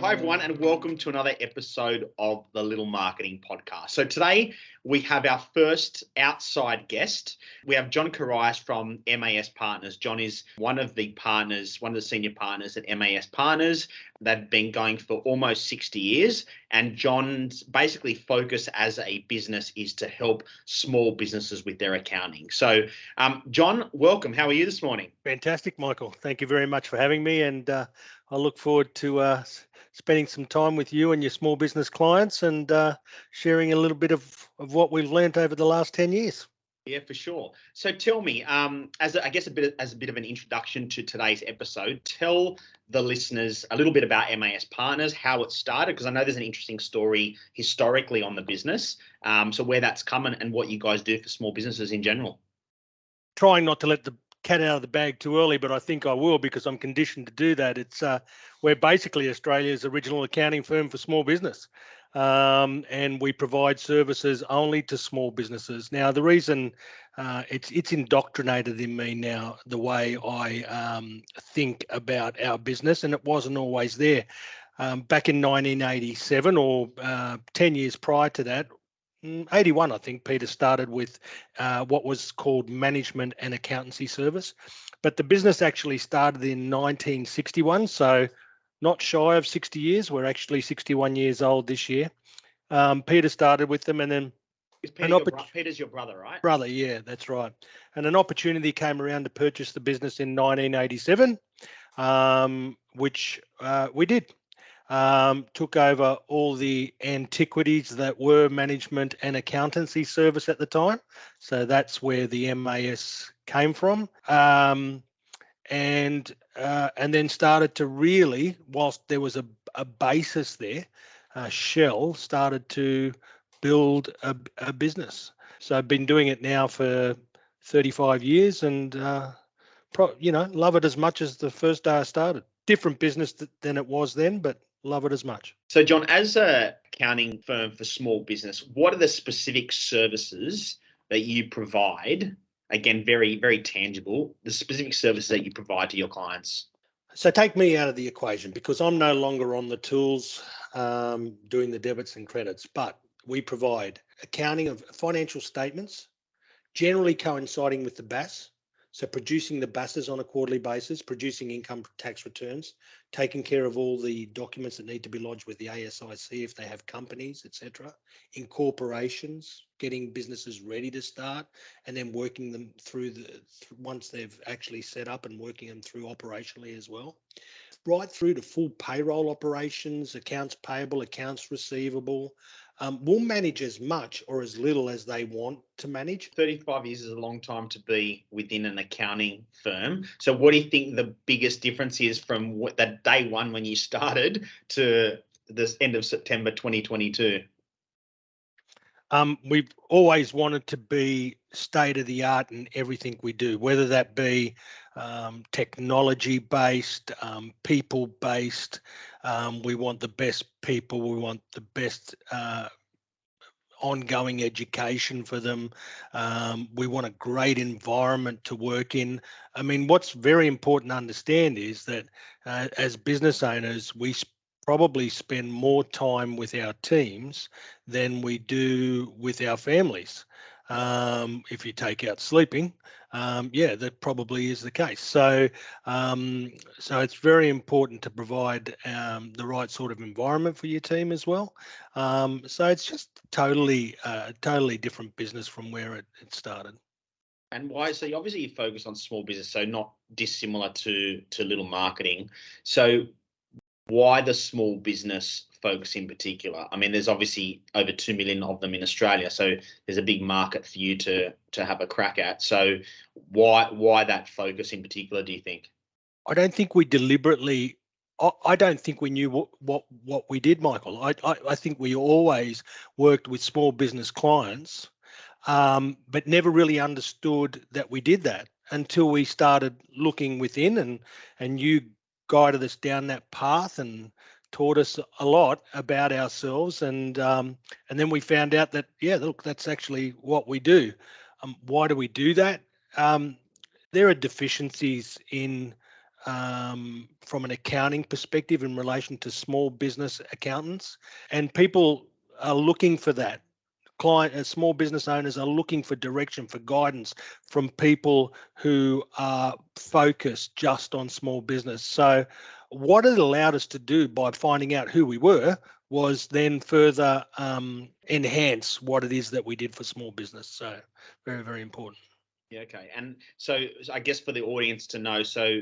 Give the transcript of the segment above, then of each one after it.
Hi, everyone, and welcome to another episode of the Little Marketing Podcast. So today we have our first outside guest. We have John Corias from M.A.S Partners. John is one of the senior partners at M.A.S Partners. They've been going for almost 60 years. And John's basically focus as a business is to help small businesses with their accounting. So, John, welcome. How are you this morning? Fantastic, Michael. Thank you very much for having me. And I look forward to spending some time with you and your small business clients and sharing a little bit of what we've learned over the last 10 years. Yeah, for sure. So tell me, as a bit of an introduction to today's episode, tell the listeners a little bit about M.A.S Partners, how it started, because I know there's an interesting story historically on the business. So where that's come and what you guys do for small businesses in general. Trying not to let the cat out of the bag too early, but I think I will because I'm conditioned to do that. It's we're basically Australia's original accounting firm for small business, and we provide services only to small businesses. Now, the reason it's indoctrinated in me now the way I think about our business, and it wasn't always there. Back in 1987 or 10 years prior to that, 81, I think, Peter started with what was called management and accountancy service. But the business actually started in 1961, so not shy of 60 years. We're actually 61 years old this year. Peter started with them, and then Peter's your brother, right? Brother, yeah, that's right. And an opportunity came around to purchase the business in 1987, which we did. Took over all the antiquities that were management and accountancy service at the time. So that's where the M.A.S came from. And then started to really, whilst there was a basis there, Shell started to build a business. So I've been doing it now for 35 years and, love it as much as the first day I started. Different business than it was then, but love it as much. So, John, as an accounting firm for small business, what are the specific services that you provide? Again, very, very tangible, the specific services that you provide to your clients. So take me out of the equation because I'm no longer on the tools doing the debits and credits, but we provide accounting of financial statements, generally coinciding with the B.A.S. So producing the B.A.Ss on a quarterly basis, producing income tax returns, taking care of all the documents that need to be lodged with the ASIC if they have companies, etc. Incorporations, getting businesses ready to start, and then working them through once they've actually set up and working them through operationally as well. Right through to full payroll operations, accounts payable, accounts receivable. We'll manage as much or as little as they want to manage. 35 years is a long time to be within an accounting firm. So what do you think the biggest difference is from that day one when you started to this end of September 2022? We've always wanted to be state of the art in everything we do, whether that be technology based, people based. We want the best people. We want the best ongoing education for them. We want a great environment to work in. I mean, what's very important to understand is that as business owners, we probably spend more time with our teams than we do with our families. If you take out sleeping, that probably is the case. So it's very important to provide the right sort of environment for your team as well. So it's just totally different business from where it started. And why? So obviously you focus on small business, so not dissimilar to Little Marketing. So why the small business focus in particular? I mean, there's obviously over 2 million of them in Australia, so there's a big market for you to have a crack at. So why that focus in particular, do you think? I don't think we deliberately. I don't think we knew what we did, Michael. I think we always worked with small business clients, but never really understood that we did that until we started looking within, and you guided us down that path and taught us a lot about ourselves, and then we found out that look, that's actually what we do. Why do we do that? There are deficiencies in from an accounting perspective in relation to small business accountants, and people are looking for that. Small business owners are looking for direction, for guidance from people who are focused just on small business. So what it allowed us to do by finding out who we were was then further enhance what it is that we did for small business. So very, very important. Yeah, okay. And so I guess for the audience to know, so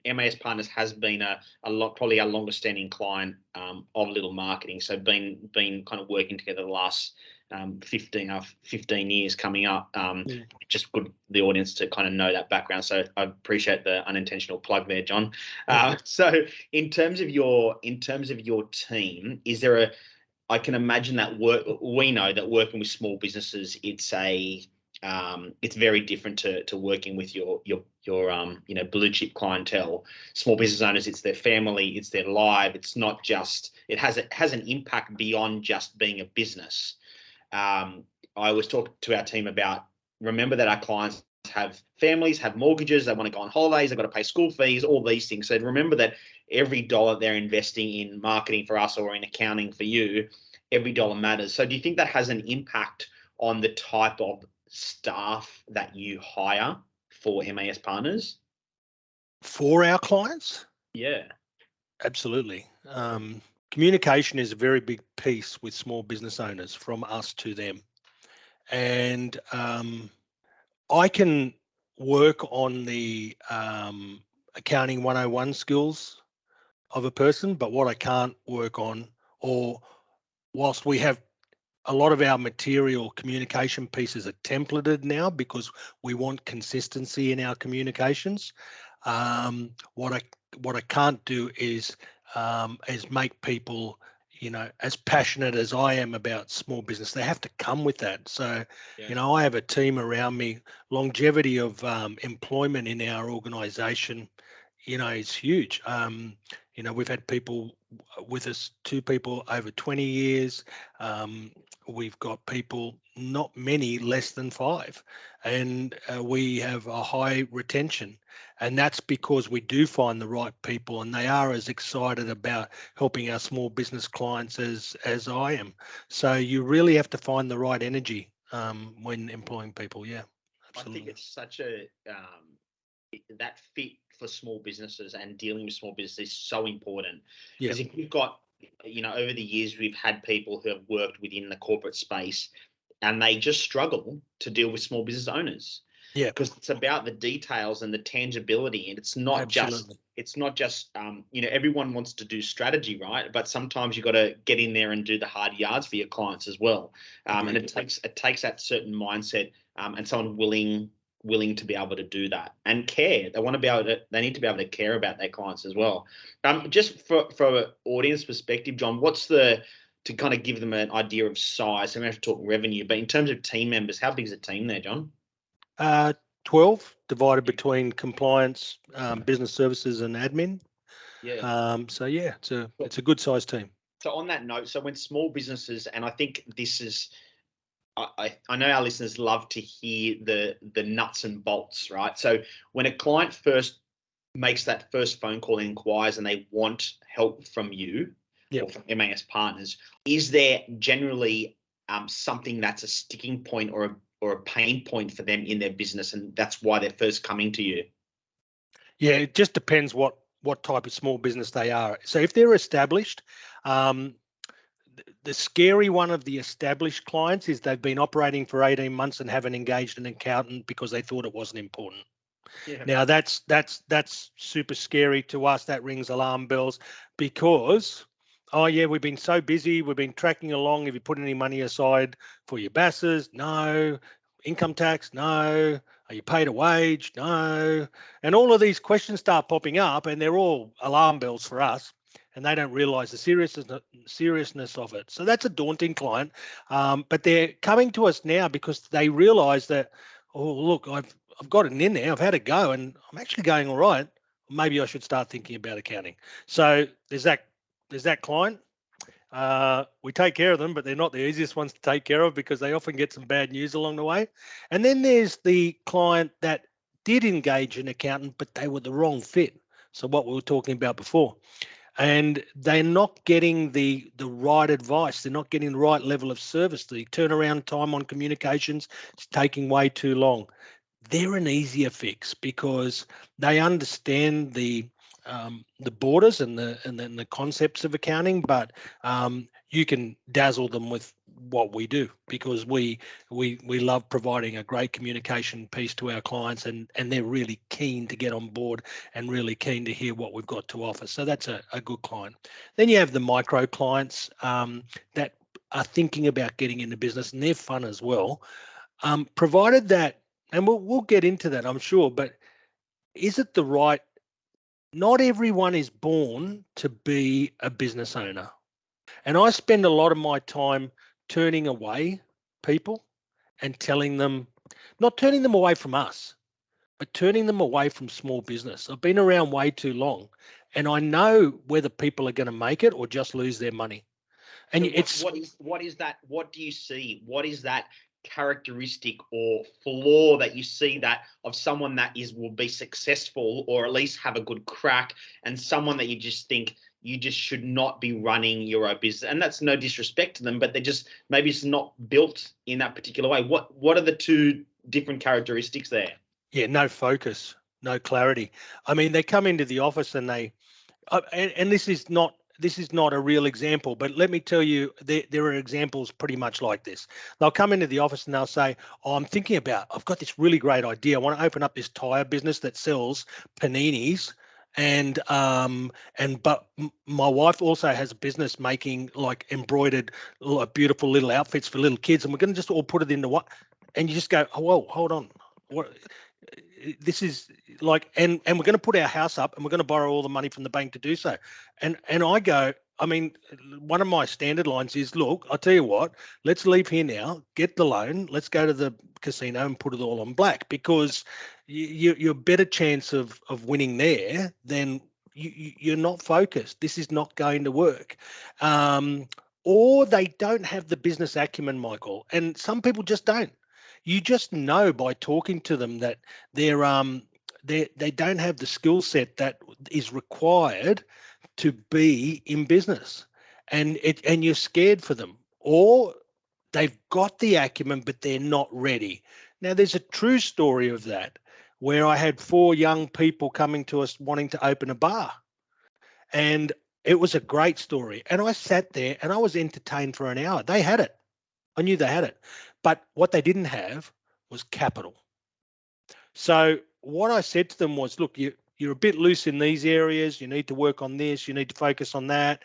M.A.S Partners has been a lot, probably our longest standing client of Little Marketing. So been kind of working together the last 15 years coming up. Just good the audience to kind of know that background. So I appreciate the unintentional plug there, John. So in terms of your team, is there I can imagine that we know that working with small businesses, it's very different to working with your blue chip clientele. Small business owners, it's their family, it's their life. It's not just, it has an impact beyond just being a business. I always talk to our team about, remember that our clients have families, have mortgages, they want to go on holidays, they've got to pay school fees, all these things. So remember that every dollar they're investing in marketing for us or in accounting for you, every dollar matters. So do you think that has an impact on the type of staff that you hire for M.A.S Partners? For our clients? Yeah. Absolutely. Communication is a very big piece with small business owners from us to them. And I can work on the accounting 101 skills of a person, but what I can't work on, or whilst we have a lot of our material communication pieces are templated now because we want consistency in our communications. What I can't do is make people, as passionate as I am about small business. They have to come with that. So, I have a team around me. Longevity of employment in our organisation, it's huge. We've had people with us, 2 people over 20 years. We've got people, not many, less than 5. And we have a high retention. And that's because we do find the right people, and they are as excited about helping our small business clients as I am. So you really have to find the right energy when employing people. Yeah, absolutely. I think it's such that fit for small businesses and dealing with small businesses is so important. Because if you've got, over the years, we've had people who have worked within the corporate space and they just struggle to deal with small business owners. Yeah, because it's about the details and the tangibility, and it's not just everyone wants to do strategy, right? But sometimes you've got to get in there and do the hard yards for your clients as well. And it takes that certain mindset and someone willing to be able to do that and care. They need to be able to care about their clients as well. Just for an audience perspective, John, to kind of give them an idea of size, so we have to talk revenue, but in terms of team members, how big is the team there, John? 12 divided between compliance, business services and admin. Yeah. It's a good sized team. So on that note, so when small businesses, and I think this is, I know our listeners love to hear the nuts and bolts, right? So when a client first makes that first phone call and inquires and they want help from you or from M.A.S Partners, is there generally something that's a sticking point or a pain point for them in their business, and that's why they're first coming to you? Yeah, it just depends what type of small business they are. So if they're established, the scary one of the established clients is they've been operating for 18 months and haven't engaged an accountant because they thought it wasn't important. Yeah. Now that's super scary to us. That rings alarm bells because, we've been so busy. We've been tracking along. Have you put any money aside for your BASs? No. Income tax? No. Are you paid a wage? No. And all of these questions start popping up, and they're all alarm bells for us. And they don't realize the seriousness of it. So that's a daunting client. But they're coming to us now because they realize that, look, I've got it in there. I've had a go and I'm actually going all right. Maybe I should start thinking about accounting. So there's that client. We take care of them, but they're not the easiest ones to take care of because they often get some bad news along the way. And then there's the client that did engage an accountant, but they were the wrong fit So what we were talking about before. And they're not getting the right advice. They're not getting the right level of service. The turnaround time on communications is taking way too long. They're an easier fix because they understand the borders and the concepts of accounting, but you can dazzle them with what we do because we love providing a great communication piece to our clients, and they're really keen to get on board and really keen to hear what we've got to offer. So that's a good client. Then you have the micro clients that are thinking about getting into business, and they're fun as well, provided that, and we'll get into that, I'm sure, but is it the right? Not everyone is born to be a business owner. And I spend a lot of my time turning away people and telling them, not turning them away from us, but turning them away from small business. I've been around way too long, and I know whether people are going to make it or just lose their money. And so what is that? What do you see? What is that characteristic or flaw that you see that of someone that will be successful or at least have a good crack, and someone that you just think you just should not be running your own business? And that's no disrespect to them, but they're just maybe it's not built in that particular way. What are the two different characteristics there? Yeah, no focus, no clarity. I mean, they come into the office and and this is not a real example, but let me tell you, there are examples pretty much like this. They'll come into the office and they'll say, "Oh, I've got this really great idea. I want to open up this tire business that sells paninis." But my wife also has a business making like embroidered beautiful little outfits for little kids, and we're going to just all put it into what? And you just go, "Oh, well, hold on. What? This is like," and we're going to put our house up and we're going to borrow all the money from the bank to do so. And I go, I mean, one of my standard lines is, "Look, I'll tell you what, let's leave here now, get the loan, let's go to the casino and put it all on black, because you're a better chance of winning there than you're not focused. This is not going to work." Or they don't have the business acumen, Michael, and some people just don't. You just know by talking to them that they don't have the skill set that is required to be in business, and you're scared for them, or they've got the acumen but they're not ready. Now, there's a true story of that where I had 4 young people coming to us wanting to open a bar, and it was a great story. And I sat there and I was entertained for an hour. They had it. I knew they had it. But what they didn't have was capital. So what I said to them was, "Look, you're a bit loose in these areas. You need to work on this. You need to focus on that.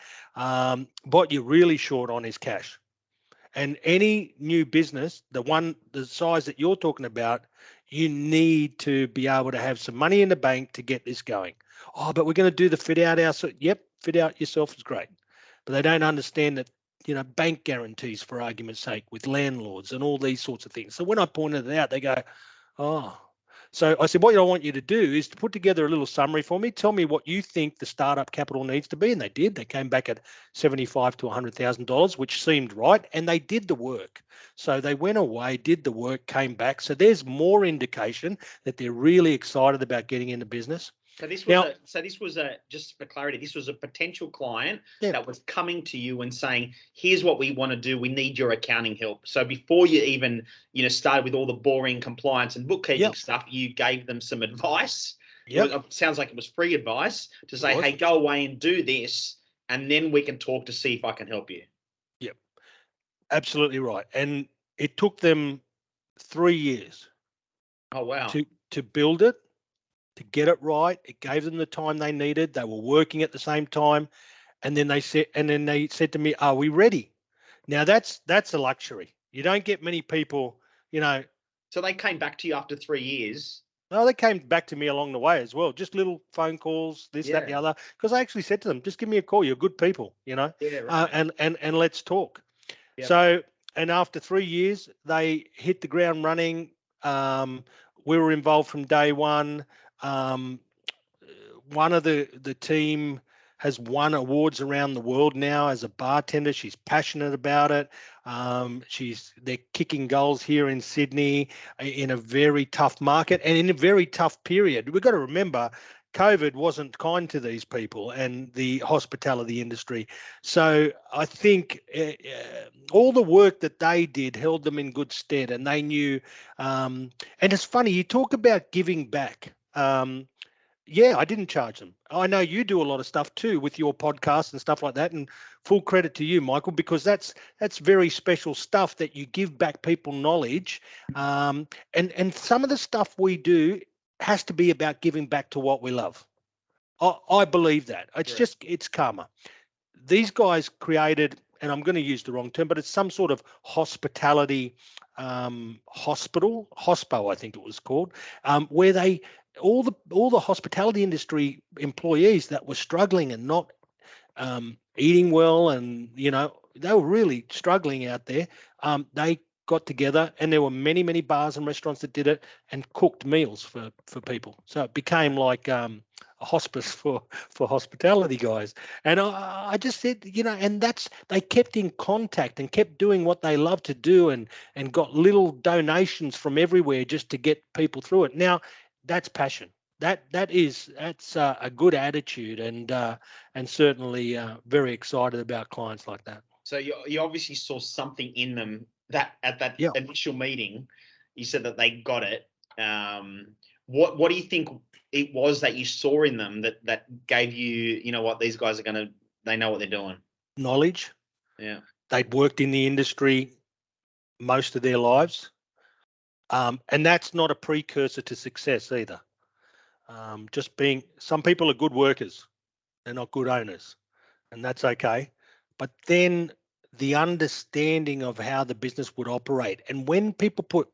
What you're really short on is cash. And any new business, the size that you're talking about, you need to be able to have some money in the bank to get this going." "Oh, but we're going to do the fit out ourselves." Yep, fit out yourself is great. But they don't understand that, bank guarantees, for argument's sake, with landlords and all these sorts of things. So when I pointed it out, they go, "Oh." So I said, "What I want you to do is to put together a little summary for me. Tell me what you think the startup capital needs to be." And they did. They came back at $75,000 to $100,000, which seemed right. And they did the work. So they went away, did the work, came back. So there's more indication that they're really excited about getting into business. So this was just for clarity, this was a potential client that was coming to you and saying, "Here's what we want to do. We need your accounting help." So before you even, started with all the boring compliance and bookkeeping stuff, you gave them some advice. It sounds like it was free advice to say, "Hey, go away and do this, and then we can talk to see if I can help you." Yep, absolutely right. And it took them 3 years. Oh, wow. To build it, to get it right. It gave them the time they needed. They were working at the same time. And then they said to me, "Are we ready?" Now that's a luxury. You don't get many people, So they came back to you after 3 years. No, they came back to me along the way as well. Just little phone calls, this, that, and the other. Because I actually said to them, "Just give me a call. You're good people, Yeah, right. And let's talk." Yep. So, and after 3 years, they hit the ground running. We were involved from day one. One of the team has won awards around the world now as a bartender. She's passionate about it. They're kicking goals here in Sydney in a very tough market and in a very tough period. We've got to remember, COVID wasn't kind to these people and the hospitality industry. So I think all the work that they did held them in good stead, and they knew. And it's funny, you talk about giving back. Yeah, I didn't charge them. I know you do a lot of stuff too with your podcast and stuff like that, and full credit to you, Michael, because that's very special stuff that you give back people knowledge. And some of the stuff we do has to be about giving back to what we love. I believe that. It's karma. These guys created, and I'm going to use the wrong term, but it's some sort of hospitality hospital, hospo, I think it was called, where they all the hospitality industry employees that were struggling and not eating well, and they were really struggling out there. They got together, and there were many bars and restaurants that did it and cooked meals for people. So it became like a hospice for hospitality guys. And I just said, and they kept in contact and kept doing what they love to do, and got little donations from everywhere just to get people through it. Now, that's passion. That's a good attitude, and certainly very excited about clients like that. So you obviously saw something in them that at that initial meeting, you said that they got it. What do you think it was that you saw in them that gave you, what, these guys they know what they're doing? Knowledge. Yeah. They'd worked in the industry most of their lives. And that's not a precursor to success either. Some people are good workers, they're not good owners, and that's okay. But then the understanding of how the business would operate, and when people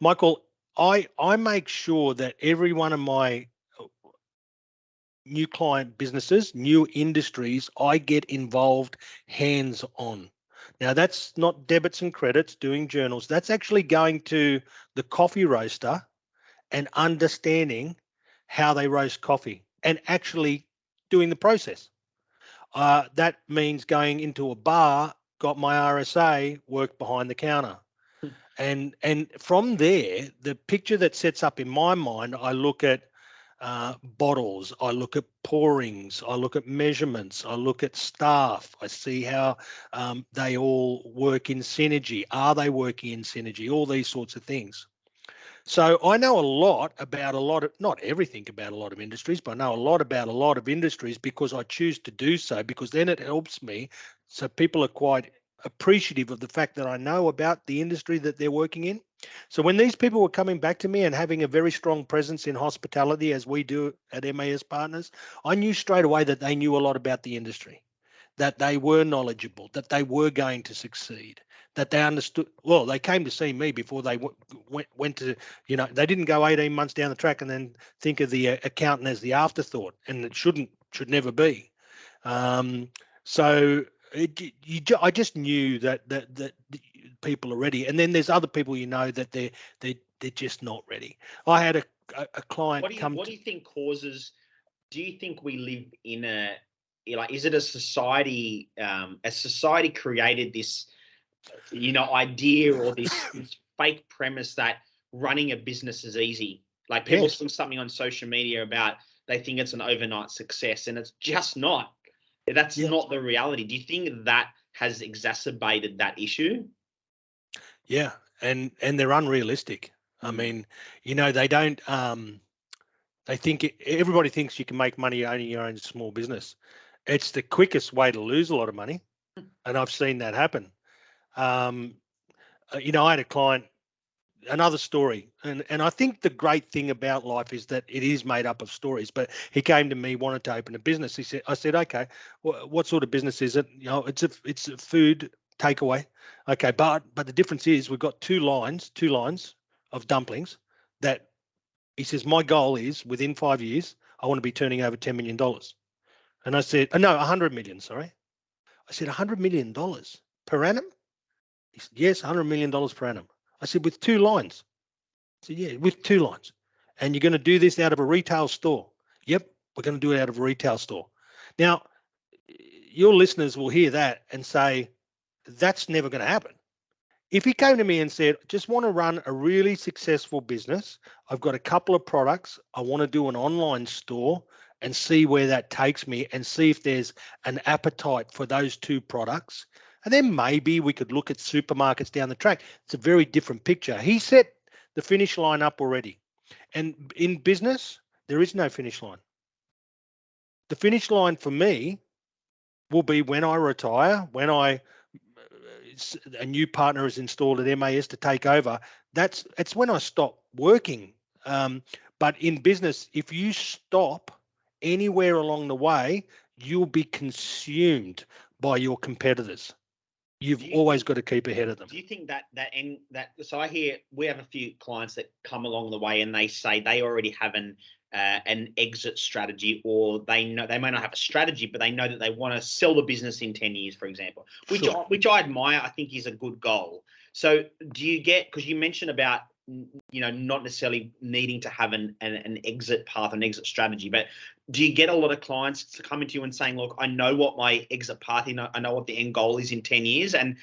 Michael, I make sure that every one of my new client businesses, new industries, I get involved hands-on. Now, that's not debits and credits, doing journals. That's actually going to the coffee roaster and understanding how they roast coffee and actually doing the process. That means going into a bar, got my RSA, worked behind the counter. And from there, the picture that sets up in my mind, I look at bottles, I look at pourings, I look at measurements, I look at staff, I see how they all work in synergy. Are they working in synergy? All these sorts of things. So I know a lot about not everything about a lot of industries, but I know a lot about a lot of industries because I choose to do so, because then it helps me. So people are quite appreciative of the fact that I know about the industry that they're working in. So when these people were coming back to me and having a very strong presence in hospitality, as we do at M.A.S Partners, I knew straight away that they knew a lot about the industry, that they were knowledgeable, that they were going to succeed, that they understood. Well, they came to see me before they went to, they didn't go 18 months down the track and then think of the accountant as the afterthought, and it should never be. So I just knew that people are ready, and then there's other people that they're just not ready. I had a client What do you think causes? Do you think we live in is it a society? Society created this, idea or this fake premise that running a business is easy. Like people see something on social media about, they think it's an overnight success, and it's just not. That's not the reality. Do you think that has exacerbated that issue? Yeah, and they're unrealistic. I mean, they don't. They think everybody thinks you can make money owning your own small business. It's the quickest way to lose a lot of money, and I've seen that happen. I had a client, another story, and I think the great thing about life is that it is made up of stories. But he came to me, wanted to open a business. I said, okay, what sort of business is it? It's a food takeaway. Okay, but the difference is we've got two lines of dumplings that he says, my goal is within 5 years, I want to be turning over $10 million. And I said, no, 100 million, sorry. I said, $100 million per annum? He said, yes, $100 million per annum. I said, with two lines? I said, yeah, with two lines. And you're going to do this out of a retail store? Yep, we're going to do it out of a retail store. Now, your listeners will hear that and say, that's never going to happen. If he came to me and said, just want to run a really successful business, I've got a couple of products, I want to do an online store, and see where that takes me and see if there's an appetite for those two products. And then maybe we could look at supermarkets down the track. It's a very different picture. He set the finish line up already. And in business, there is no finish line. The finish line for me will be when I retire, when a new partner is installed at M.A.S to take over. It's when I stop working. But in business, if you stop anywhere along the way, you'll be consumed by your competitors. You've always got to keep ahead of them. Do you think that so I hear we have a few clients that come along the way and they say they already have an exit strategy, or they know they may not have a strategy, but they know that they want to sell the business in 10 years, for example, which I admire. I think is a good goal. So do you get, because you mentioned about, not necessarily needing to have an exit path, an exit strategy, but do you get a lot of clients coming to you and saying, look, I know what my exit path is, I know what the end goal is in 10 years, and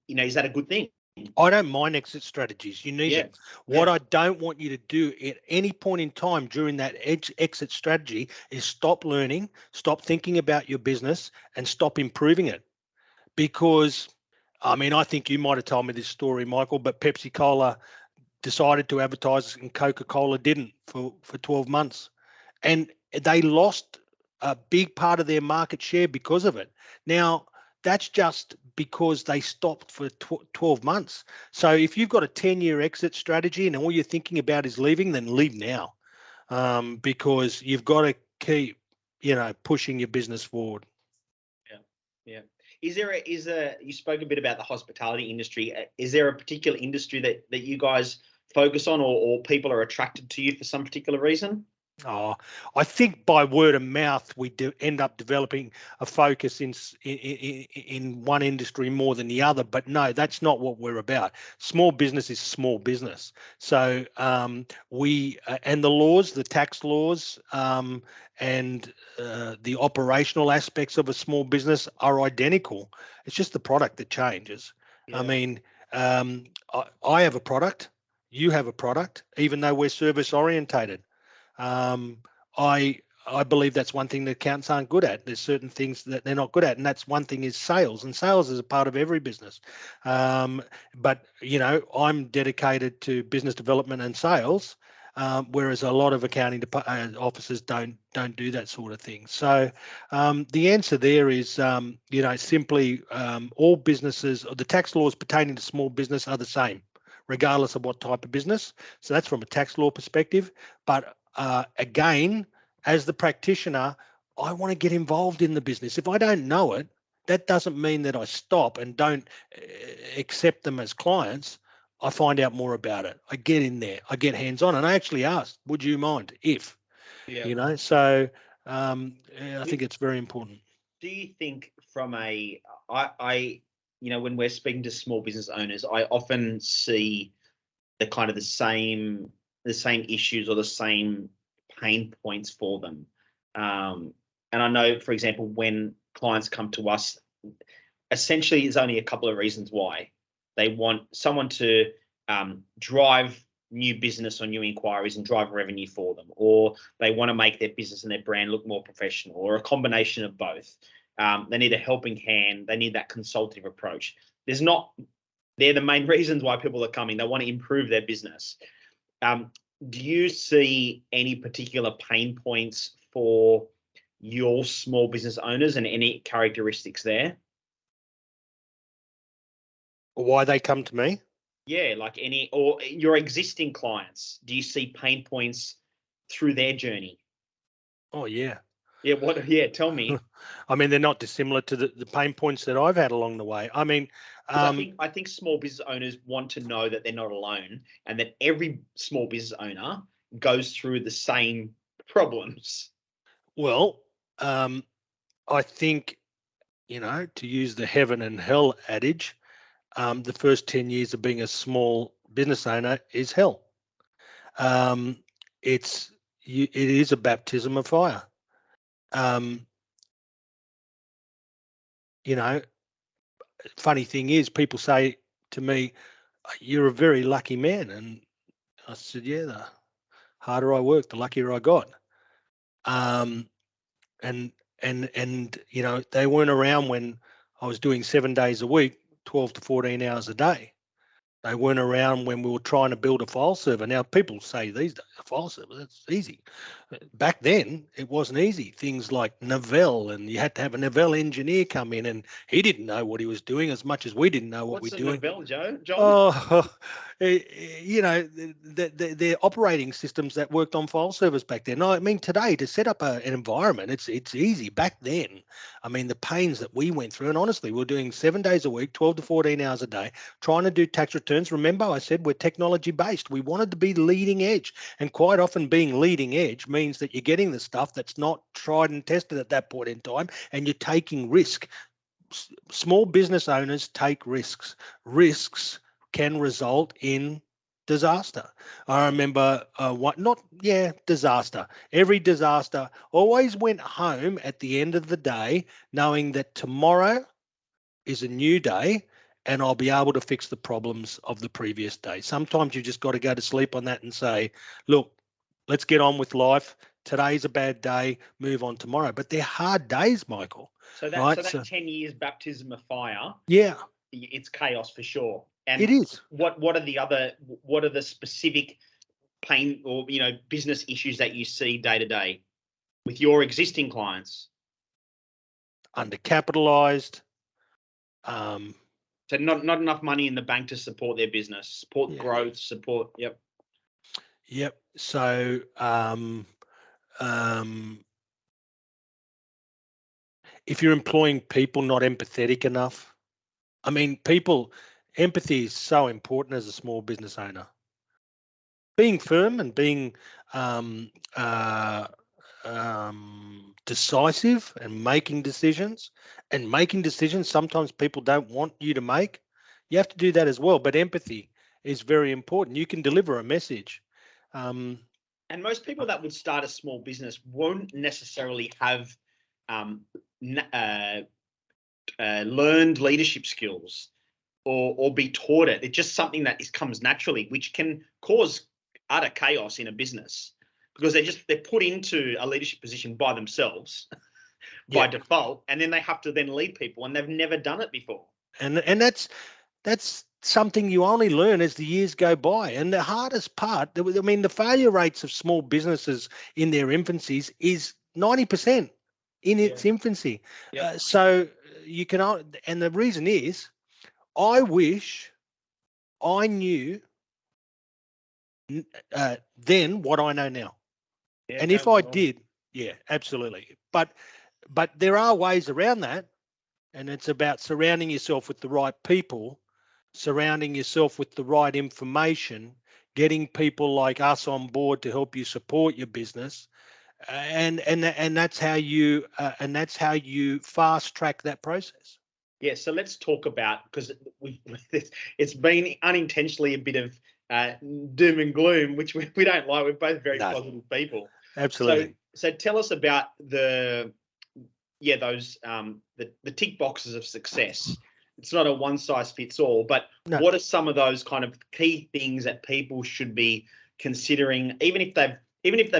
is that a good thing? I don't mind exit strategies. You need them. What I don't want you to do at any point in time during that exit strategy is stop learning, stop thinking about your business, and stop improving it. Because, I think you might have told me this story, Michael, but Pepsi-Cola decided to advertise and Coca-Cola didn't for 12 months. And they lost a big part of their market share because of it. Now, that's just because they stopped for 12 months. So if you've got a 10-year exit strategy and all you're thinking about is leaving, then leave now, because you've got to keep, pushing your business forward. Yeah. You spoke a bit about the hospitality industry. Is there a particular industry that you guys focus on, or people are attracted to you for some particular reason? Oh, I think by word of mouth, we do end up developing a focus in one industry more than the other. But no, that's not what we're about. Small business is small business. So we and the laws, the tax laws, and the operational aspects of a small business are identical. It's just the product that changes. Yeah. I have a product. You have a product, even though we're service orientated. I believe that's one thing that accountants aren't good at. There's certain things that they're not good at, and that's one thing is sales, and sales is a part of every business. But I'm dedicated to business development and sales, whereas a lot of accounting officers don't do that sort of thing. So the answer there is, simply all businesses, or the tax laws pertaining to small business are the same, regardless of what type of business. So that's from a tax law perspective. But again, as the practitioner, I want to get involved in the business. If I don't know it, that doesn't mean that I stop and don't accept them as clients. I find out more about it. I get in there. I get hands-on. And I actually asked, would you mind if, so I think it's very important. Do you think from when we're speaking to small business owners, I often see the same issues or the same pain points for them. And I know, for example, when clients come to us, essentially there's only a couple of reasons why. They want someone to drive new business or new inquiries and drive revenue for them, or they want to make their business and their brand look more professional, or a combination of both. They need a helping hand. They need that consultative approach. They're the main reasons why people are coming. They want to improve their business. Do you see any particular pain points for your small business owners and any characteristics there? Why they come to me? Yeah, or your existing clients. Do you see pain points through their journey? Oh, yeah. Yeah, what? Yeah, tell me. They're not dissimilar to the pain points that I've had along the way. I think small business owners want to know that they're not alone, and that every small business owner goes through the same problems. Well, I think, to use the heaven and hell adage, the first 10 years of being a small business owner is hell. It is a baptism of fire. Funny thing is, people say to me, you're a very lucky man. And I said, yeah, the harder I work, the luckier I got. Um, and you know, they weren't around when I was doing 7 days a week, 12 to 14 hours a day. They weren't around when we were trying to build a file server. Now, people say these days, a file server, that's easy. Back then, it wasn't easy. Things like Novell, and you had to have a Novell engineer come in, and he didn't know what he was doing as much as we didn't know what What's we're a doing. Novell, John? Oh, you know, they're operating systems that worked on file servers back then. No, I mean, today to set up an environment, it's easy. Back then, I mean, the pains that we went through, and honestly, we're doing 7 days a week, 12 to 14 hours a day, trying to do tax returns. Remember, I said we're technology based. We wanted to be leading edge, and quite often being leading edge means that you're getting the stuff that's not tried and tested at that point in time, and you're taking risk. Small business owners take risks. Risks can result in disaster. I remember disaster. Every disaster always went home at the end of the day knowing that tomorrow is a new day and I'll be able to fix the problems of the previous day. Sometimes you just got to go to sleep on that and say, look, let's get on with life. Today's a bad day, move on tomorrow. But they're hard days, Michael. So that, right? so that 10 years baptism of fire, yeah, it's chaos for sure. And it is. What are the specific pain or business issues that you see day to day with your existing clients? Undercapitalized. So not enough money in the bank to support their business, support growth, support. Yep. So if you're employing people not empathetic enough, I mean, empathy is so important as a small business owner. Being firm and being decisive and making decisions, sometimes people don't want you to make. You have to do that as well. But empathy is very important. You can deliver a message. And most people that would start a small business won't necessarily have learned leadership skills or be taught it. It's just something that comes naturally, which can cause utter chaos in a business because they're put into a leadership position by themselves by default, and then they have to then lead people, and they've never done it before. And that's something you only learn as the years go by. And the hardest part, I mean, the failure rates of small businesses in their infancies is 90% in its infancy. So you can, and the reason is, I wish I knew then what I know now. And if I did, absolutely. But there are ways around that. And it's about surrounding yourself with the right people, surrounding yourself with the right information, getting people like us on board to help you support your business, and that's how you fast track that process. Yeah, so let's talk about, because it's been unintentionally a bit of doom and gloom, which we don't like. We're both very positive people. Absolutely. So tell us about those the tick boxes of success. It's not a one size fits all, but what are some of those kind of key things that people should be considering, even if they've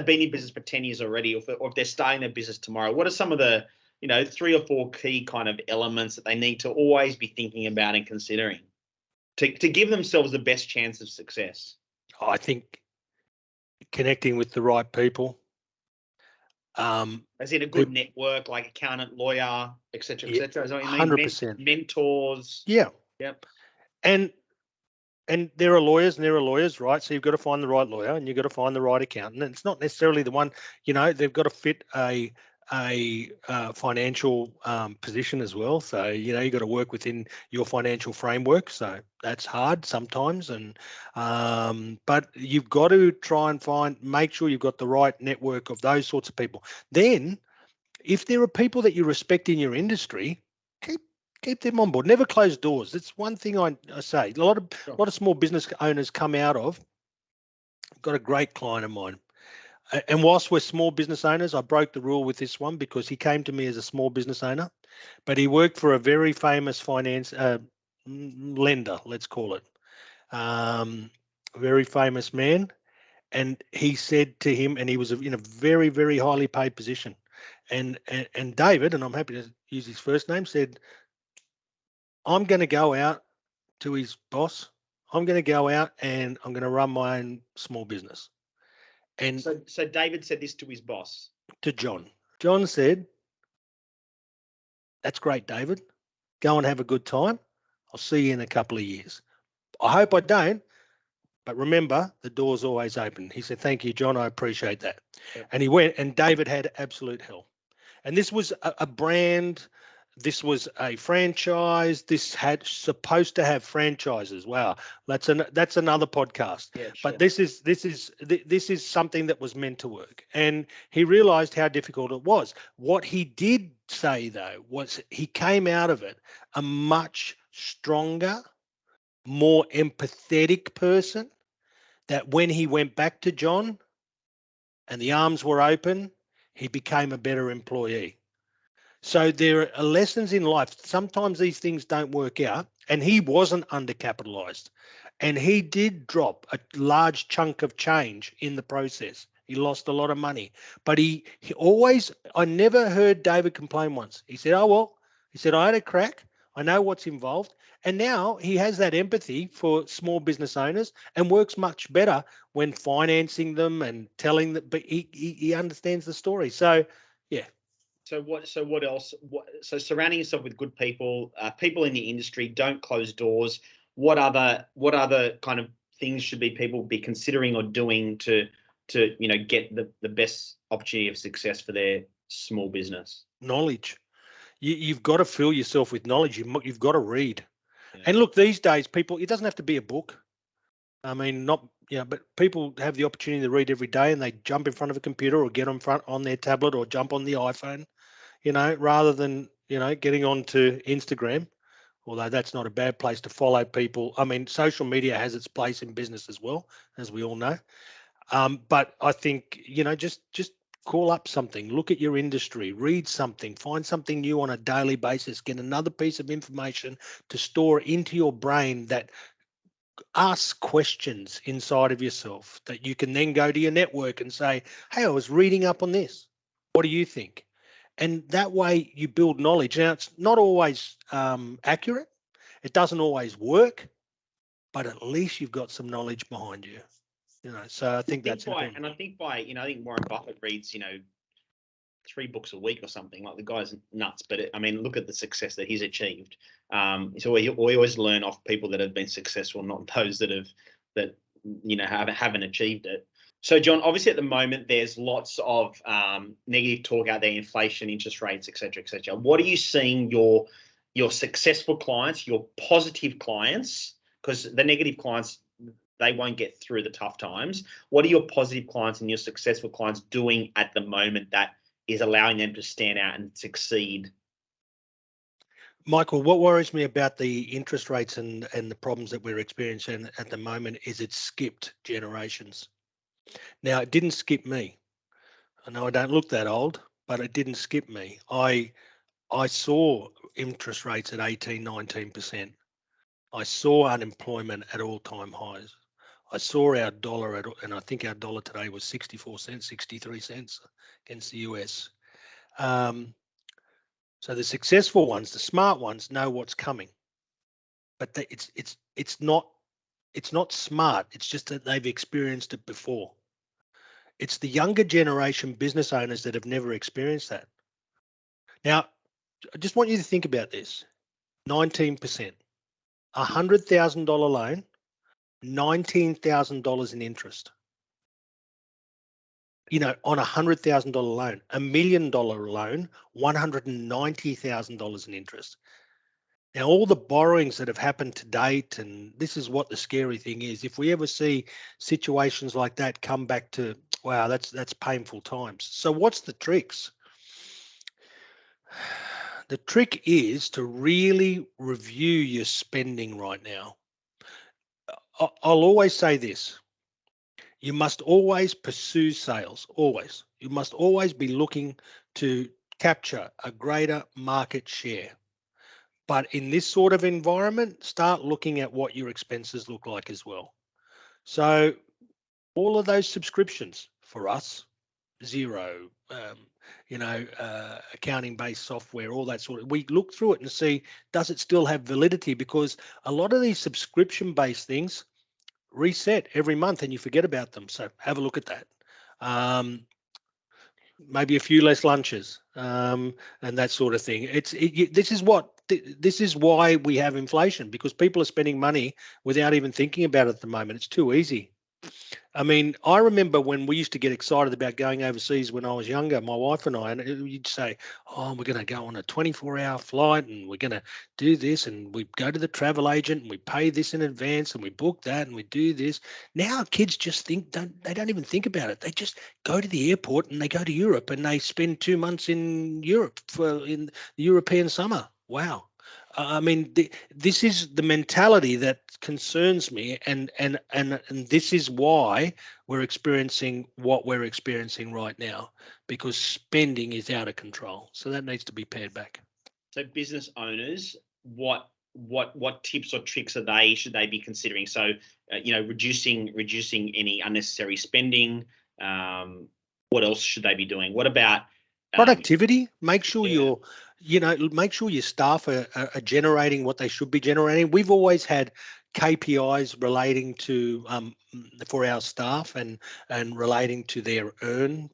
been in business for 10 years already, or if they're starting their business tomorrow? What are some of the 3 or 4 key kind of elements that they need to always be thinking about and considering to give themselves the best chance of success? I think connecting with the right people. As in a good network, like accountant, lawyer, etc., etc. Is that what you mean? 100%. Mentors. Yeah. Yep. And there are lawyers and there are lawyers, right? So you've got to find the right lawyer and you've got to find the right accountant. And it's not necessarily the one, they've got to fit a financial position as well. So, you've got to work within your financial framework. So that's hard sometimes. And but you've got to try and make sure you've got the right network of those sorts of people. Then if there are people that you respect in your industry, keep them on board. Never close doors. That's one thing I say. A lot of small business owners come out of. I've got a great client of mine. And whilst we're small business owners, I broke the rule with this one because he came to me as a small business owner, but he worked for a very famous finance lender, let's call it, very famous man. And he said to him, and he was in a very, very highly paid position. And David, and I'm happy to use his first name, said, I'm going to go out to his boss. I'm going to go out and I'm going to run my own small business. And so David said this to his boss. To John. John said, that's great, David. Go and have a good time. I'll see you in a couple of years. I hope I don't, but remember, the door's always open. He said, thank you, John. I appreciate that. Yeah. And he went, and David had absolute hell. And this was a brand. This was a franchise. This had supposed to have franchises. Wow, that's another podcast. Yeah, sure. But this is something that was meant to work. And he realized how difficult it was. What he did say though was he came out of it a much stronger, more empathetic person. That when he went back to John, and the arms were open, he became a better employee. So there are lessons in life. Sometimes these things don't work out, and he wasn't undercapitalized, and he did drop a large chunk of change in the process. He lost a lot of money, but he always, I never heard David complain once. He said, oh, well, he said, I had a crack. I know what's involved. And now he has that empathy for small business owners and works much better when financing them and telling that, but he understands the story. So, yeah. So what else? So surrounding yourself with good people, people in the industry, don't close doors. What other kind of things should people be considering or doing to get the best opportunity of success for their small business? Knowledge. You've got to fill yourself with knowledge. You've got to read. Yeah. And look, these days, people, it doesn't have to be a book. I mean, but people have the opportunity to read every day, and they jump in front of a computer or get on their tablet or jump on the iPhone, rather than, getting onto Instagram, although that's not a bad place to follow people. I mean, social media has its place in business as well, as we all know. But I think, just call up something, look at your industry, read something, find something new on a daily basis, get another piece of information to store into your brain that ask questions inside of yourself that you can then go to your network and say, hey, I was reading up on this. What do you think? And that way you build knowledge. Now, it's not always accurate. It doesn't always work, but at least you've got some knowledge behind you. So I think that's important. And I think I think Warren Buffett reads, 3 books a week or something. Like, the guy's nuts, but look at the success that he's achieved. So we always learn off people that have been successful, not those that haven't achieved it. So, John, obviously at the moment there's lots of negative talk out there, inflation, interest rates, et cetera, et cetera. What are you seeing your successful clients, your positive clients, because the negative clients, they won't get through the tough times. What are your positive clients and your successful clients doing at the moment that is allowing them to stand out and succeed? Michael, what worries me about the interest rates and the problems that we're experiencing at the moment is it's skipped generations. Now, it didn't skip me. I know I don't look that old, but it didn't skip me. I saw interest rates at 18, 19%. I saw unemployment at all-time highs. I saw our dollar and I think our dollar today was 64 cents, 63 cents against the US. So the successful ones, the smart ones, know what's coming, but it's not smart. It's just that they've experienced it before. It's the younger generation business owners that have never experienced that. Now, I just want you to think about this: 19%, $100,000 loan, $19,000 in interest. On $100,000 loan, $1 million loan, $190,000 in interest. Now, all the borrowings that have happened to date, and this is what the scary thing is, if we ever see situations like that come back to, wow, that's painful times. So what's the tricks? The trick is to really review your spending right now. I'll always say this: you must always pursue sales, always. You must always be looking to capture a greater market share. But in this sort of environment, start looking at what your expenses look like as well. So All of those subscriptions for us, zero. Accounting-based software, all that sort of. We look through it and see, does it still have validity? Because a lot of these subscription-based things reset every month and you forget about them. So have a look at that. Maybe a few less lunches, and that sort of thing. This is why we have inflation, because people are spending money without even thinking about it at the moment. It's too easy. I mean, I remember when we used to get excited about going overseas when I was younger, my wife and I, and you'd say, oh, we're going to go on a 24-hour flight and we're going to do this. And we go to the travel agent and we pay this in advance and we book that and we do this. Now kids just they don't even think about it. They just go to the airport and they go to Europe and they spend 2 months in Europe in the European summer. Wow. I mean, this is the mentality that concerns me, and this is why we're experiencing what we're experiencing right now, because spending is out of control. So that needs to be pared back. So business owners, what tips or tricks should they be considering? So reducing any unnecessary spending. What else should they be doing? What about productivity? Make sure make sure your staff are generating what they should be generating. We've always had KPIs relating to for our staff and relating to their earn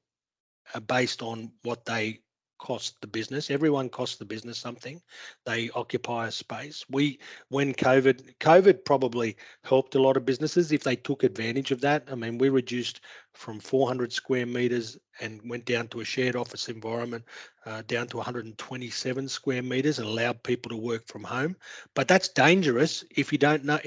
based on what they cost the business. Everyone costs the business something. They occupy a space. When COVID probably helped a lot of businesses if they took advantage of that. I mean, we reduced from 400 square meters and went down to a shared office environment, down to 127 square meters, and allowed people to work from home. But that's dangerous if you don't have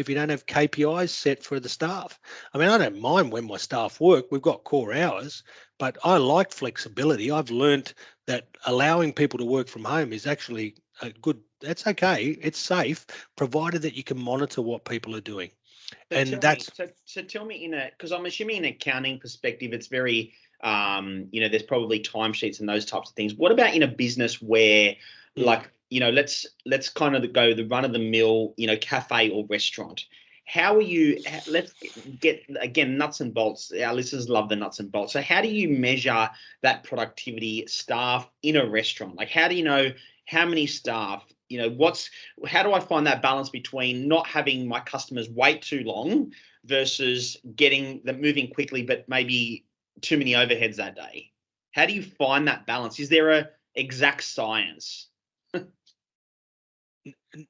KPIs set for the staff. I mean, I don't mind when my staff work. We've got core hours, but I like flexibility. I've learned that allowing people to work from home is actually that's okay. It's safe, provided that you can monitor what people are doing. So tell me because I'm assuming in an accounting perspective, it's very, there's probably timesheets and those types of things. What about in a business where let's kind of go the run of the mill, cafe or restaurant? How are you, let's get, again, nuts and bolts. Our listeners love the nuts and bolts. So how do you measure that productivity staff in a restaurant? Like, how do you know how many staff, how do I find that balance between not having my customers wait too long versus getting them moving quickly, but maybe too many overheads that day? How do you find that balance? Is there a exact science?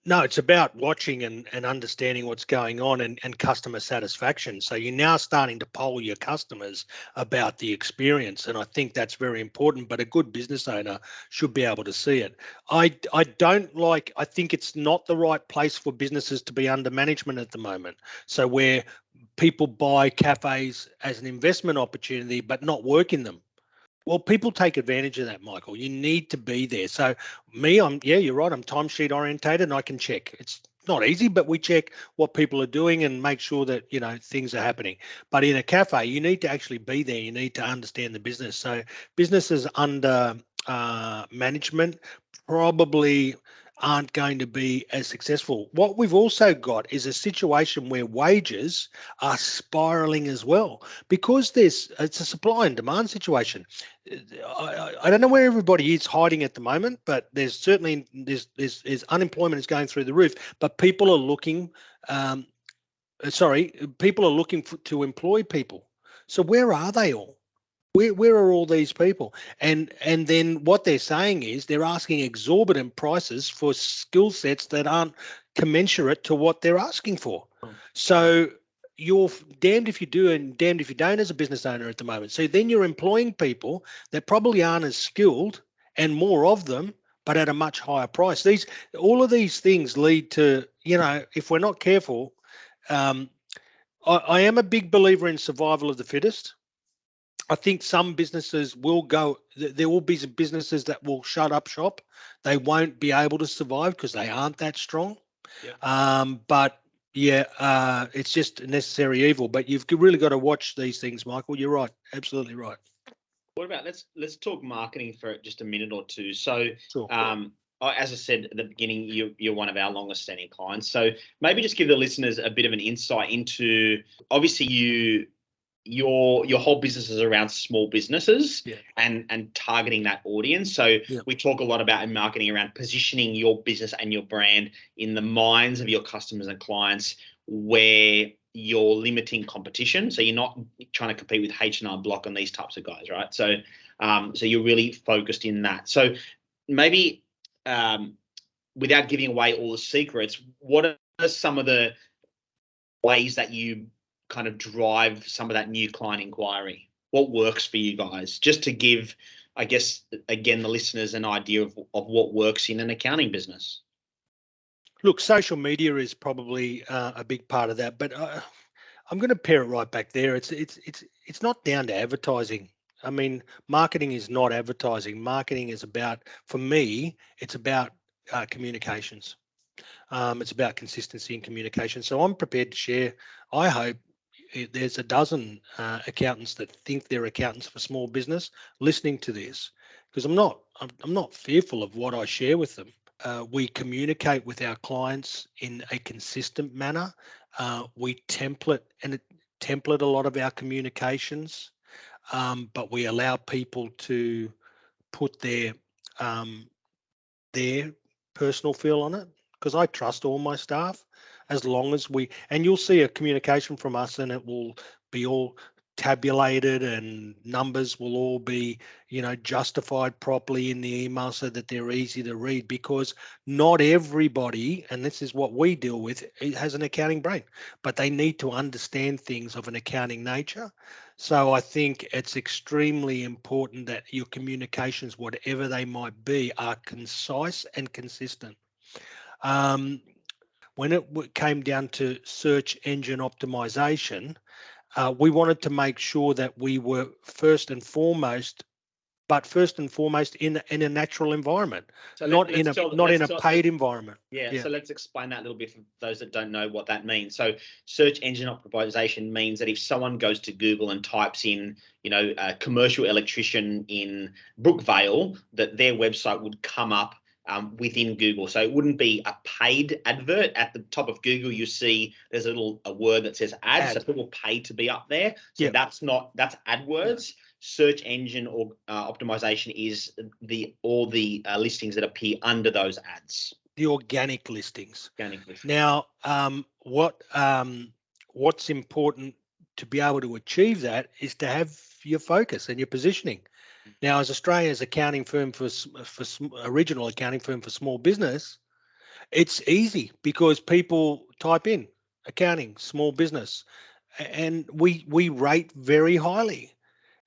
No, it's about watching and understanding what's going on and customer satisfaction. So you're now starting to poll your customers about the experience. And I think that's very important, but a good business owner should be able to see it. I think it's not the right place for businesses to be under management at the moment. So where people buy cafes as an investment opportunity, but not work in them. Well, people take advantage of that, Michael. You need to be there. So you're right. I'm timesheet orientated and I can check. It's not easy, but we check what people are doing and make sure that, things are happening. But in a cafe, you need to actually be there. You need to understand the business. So businesses under management probably aren't going to be as successful. What we've also got is a situation where wages are spiraling as well, because it's a supply and demand situation. I don't know where everybody is hiding at the moment, but there's certainly there's unemployment is going through the roof, but people are looking to employ people. So where are they all? Where are all these people? And then what they're saying is they're asking exorbitant prices for skill sets that aren't commensurate to what they're asking for. So you're damned if you do and damned if you don't as a business owner at the moment. So then you're employing people that probably aren't as skilled and more of them, but at a much higher price. All of these things lead to, if we're not careful, I am a big believer in survival of the fittest. I think some businesses there will be some businesses that will shut up shop. They won't be able to survive because they aren't that strong. It's just a necessary evil. But you've really got to watch these things, Michael. You're right. Absolutely right. What about, let's talk marketing for just a minute or two. So, sure. As I said at the beginning, you're one of our longest standing clients. So maybe just give the listeners a bit of an insight into, obviously you your whole business is around small businesses Yeah. and targeting that audience. So Yeah. we talk a lot about in marketing around positioning your business and your brand in the minds of your customers and clients where you're limiting competition. So you're not trying to compete with H&R Block and these types of guys, right? So so you're really focused in that. So maybe without giving away all the secrets, what are some of the ways that you kind of drive some of that new client inquiry? What works for you guys? Just to give, I guess, again, the listeners an idea of what works in an accounting business. Look, social media is probably a big part of that, but I'm going to pair it right back there. It's not down to advertising. I mean, marketing is not advertising. Marketing is about, for me, it's about communications. It's about consistency in communication. So I'm prepared to share. I hope there's a dozen accountants that think they're accountants for small business listening to this, because I'm not fearful of what I share with them. We communicate with our clients in a consistent manner. We template a lot of our communications, but we allow people to put their personal feel on it, because I trust all my staff. As long as and you'll see a communication from us and it will be all tabulated and numbers will all be, justified properly in the email so that they're easy to read, because not everybody, and this is what we deal with, it has an accounting brain, but they need to understand things of an accounting nature. So I think it's extremely important that your communications, whatever they might be, are concise and consistent. When it came down to search engine optimization, we wanted to make sure that we were first and foremost in a natural environment, So not in a paid environment. Yeah, so let's explain that a little bit for those that don't know what that means. So search engine optimization means that if someone goes to Google and types in, a commercial electrician in Brookvale, that their website would come up within Google. So it wouldn't be a paid advert. At the top of Google, you see there's a word that says ads. So people pay to be up there. So that's AdWords. Search engine or optimization is all the listings that appear under those ads. The organic listings. Now, what's important to be able to achieve that is to have your focus and your positioning. Now, as Australia's accounting firm for original accounting firm for small business, it's easy because people type in accounting, small business, and we rate very highly.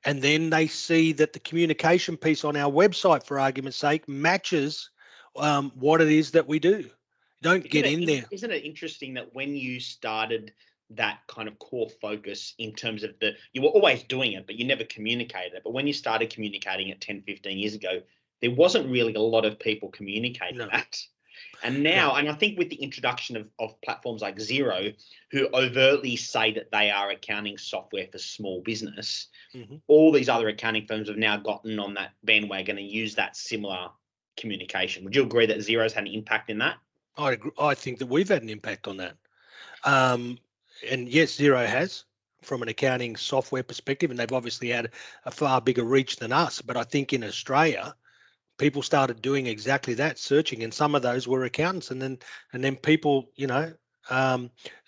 And then they see that the communication piece on our website, for argument's sake, matches what it is that we do. Don't get in there. Isn't it interesting that when you started that kind of core focus in terms of you were always doing it, but you never communicated it. But when you started communicating it 10, 15 years ago, there wasn't really a lot of people communicating that. And now, and I think with the introduction of platforms like Xero, who overtly say that they are accounting software for small business, all these other accounting firms have now gotten on that bandwagon and use that similar communication. Would you agree that Xero's had an impact in that? I agree. I think that we've had an impact on that. And yes, Xero has, from an accounting software perspective, and they've obviously had a far bigger reach than us. But I think in Australia, people started doing exactly that, searching, and some of those were accountants. And then people,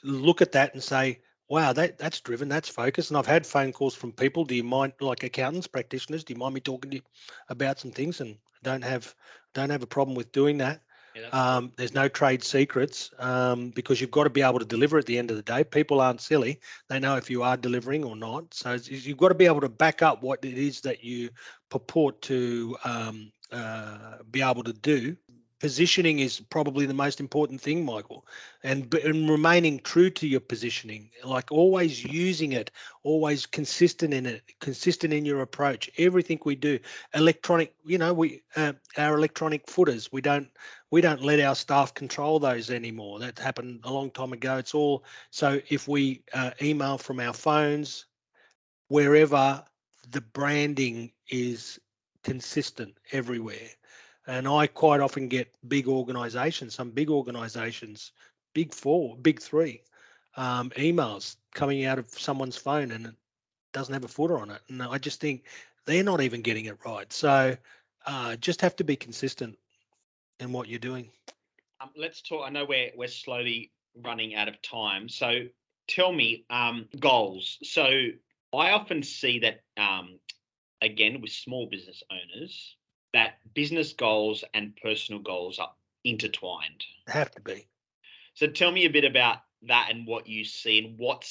look at that and say, wow, that's driven, that's focused. And I've had phone calls from people, do you mind, like accountants, practitioners, do you mind me talking to you about some things? And don't have a problem with doing that. There's no trade secrets, because you've got to be able to deliver at the end of the day. People aren't silly. They know if you are delivering or not. So you've got to be able to back up what it is that you purport to be able to do. Positioning is probably the most important thing, Michael, and remaining true to your positioning, like always using it, always consistent in it, consistent in your approach. Everything we do, electronic, our electronic footers, we don't let our staff control those anymore. That happened a long time ago. It's all, so if we email from our phones, wherever, the branding is consistent everywhere. And I quite often get big organizations, big four, big three, emails coming out of someone's phone, and doesn't have a footer on it. And I just think they're not even getting it right. So just have to be consistent in what you're doing. Let's talk. I know we're slowly running out of time. So tell me, goals. So I often see that, again, with small business owners, that business goals and personal goals are intertwined. Have to be. So tell me a bit about that and what you see and what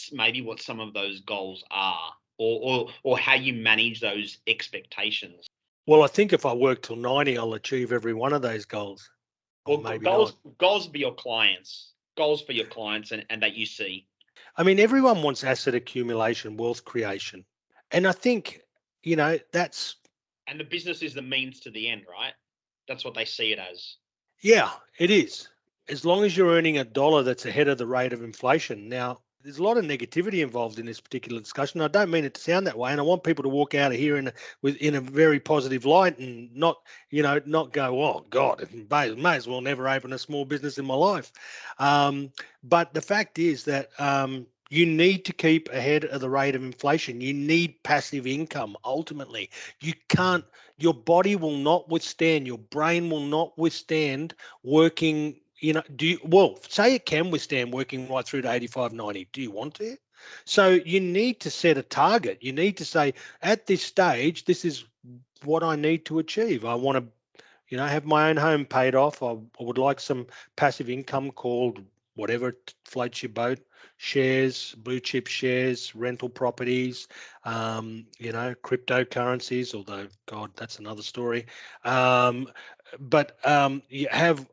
some of those goals are, or how you manage those expectations. Well, I think if I work till 90, I'll achieve every one of those goals. Or Well, maybe goals not. goals for your clients, and that you see. I mean, everyone wants asset accumulation, wealth creation. And I think, that's, And the business is the means to the end, right? That's what they see it as. yeah, it is. As long as you're earning a dollar that's ahead of the rate of inflation. Now, there's a lot of negativity involved in this particular discussion. I don't mean it to sound that way, and I want people to walk out of here in a very positive light and not go, oh God, may as well never open a small business in my life. But the fact is that you need to keep ahead of the rate of inflation. You need passive income. Ultimately, your body will not withstand, your brain will not withstand working. Say it can withstand working right through to 85, 90. Do you want to? So you need to set a target. You need to say, at this stage, this is what I need to achieve. I want to, have my own home paid off. I would like some passive income called whatever floats your boat, shares, blue chip shares, rental properties, cryptocurrencies, although, God, that's another story. But you have